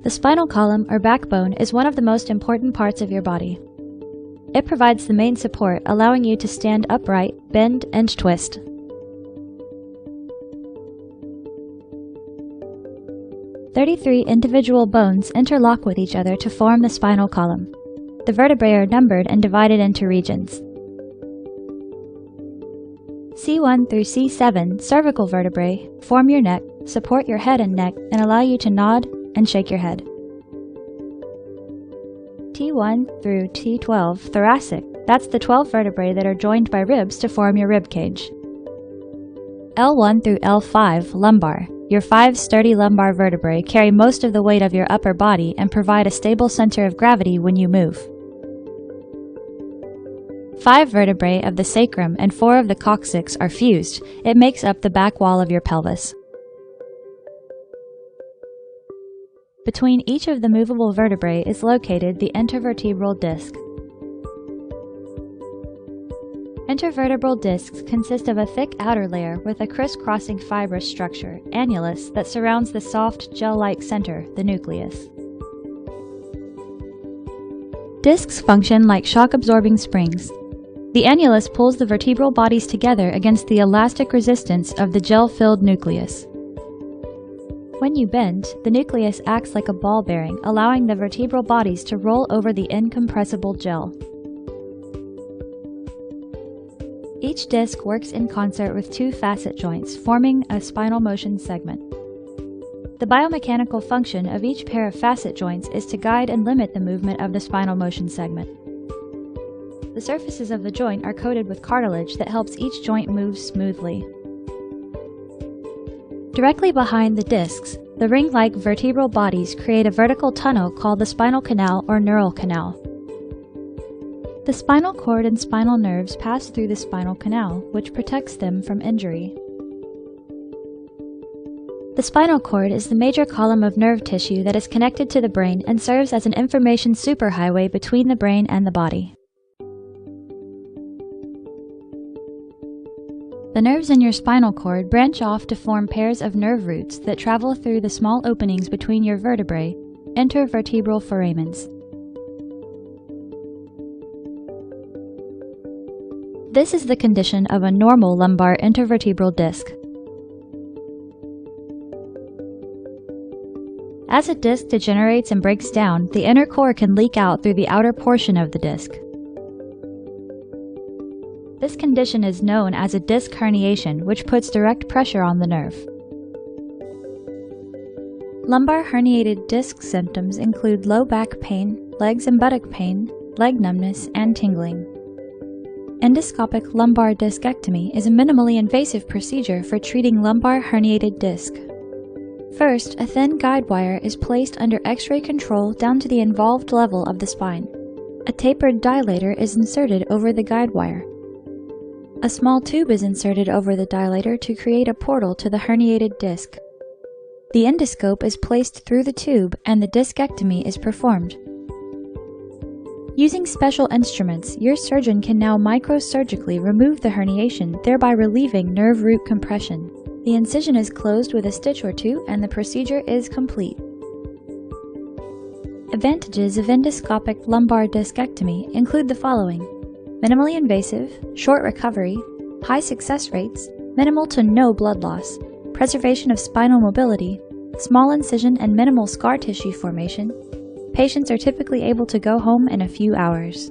The spinal column, or backbone, is one of the most important parts of your body. It provides the main support, allowing you to stand upright, bend, and twist. "33 individual bones interlock with each other to form the spinal column. The vertebrae are numbered and divided into regions. C1 through C7 cervical vertebrae form your neck, support your head and neck, and allow you to nod and shake your head. T1 through T12 thoracic, that's the 12 vertebrae that are joined by ribs to form your rib cage. L1 through L5 lumbar, your 5 sturdy lumbar vertebrae carry most of the weight of your upper body and provide a stable center of gravity when you move. 5 vertebrae of the sacrum and 4 of the coccyx are fused. It makes up the back wall of your pelvis. Between each of the movable vertebrae is located the intervertebral disc. Intervertebral discs consist of a thick outer layer with a crisscrossing fibrous structure, annulus, that surrounds the soft, gel-like center, the nucleus. Discs function like shock-absorbing springs. The annulus pulls the vertebral bodies together against the elastic resistance of the gel-filled nucleus. When you bend, the nucleus acts like a ball bearing, allowing the vertebral bodies to roll over the incompressible gel. Each disc works in concert with 2 facet joints, forming a spinal motion segment. The biomechanical function of each pair of facet joints is to guide and limit the movement of the spinal motion segment. The surfaces of the joint are coated with cartilage that helps each joint move smoothly. Directly behind the discs, the ring-like vertebral bodies create a vertical tunnel called the spinal canal or neural canal. The spinal cord and spinal nerves pass through the spinal canal, which protects them from injury. The spinal cord is the major column of nerve tissue that is connected to the brain and serves as an information superhighway between the brain and the body. The nerves in your spinal cord branch off to form pairs of nerve roots that travel through the small openings between your vertebrae, intervertebral foramens. This is the condition of a normal lumbar intervertebral disc. As a disc degenerates and breaks down, the inner core can leak out through the outer portion of the disc. This condition is known as a disc herniation, which puts direct pressure on the nerve. Lumbar herniated disc symptoms include low back pain, legs and buttock pain, leg numbness, and tingling. Endoscopic lumbar discectomy is a minimally invasive procedure for treating lumbar herniated disc. First, a thin guide wire is placed under X-ray control down to the involved level of the spine. A tapered dilator is inserted over the guide wire. A small tube is inserted over the dilator to create a portal to the herniated disc. The endoscope is placed through the tube and the discectomy is performed. Using special instruments, your surgeon can now microsurgically remove the herniation, thereby relieving nerve root compression. The incision is closed with a stitch or 2 and the procedure is complete. Advantages of endoscopic lumbar discectomy include the following: minimally invasive, short recovery, high success rates, minimal to no blood loss, preservation of spinal mobility, small incision and minimal scar tissue formation. Patients are typically able to go home in a few hours.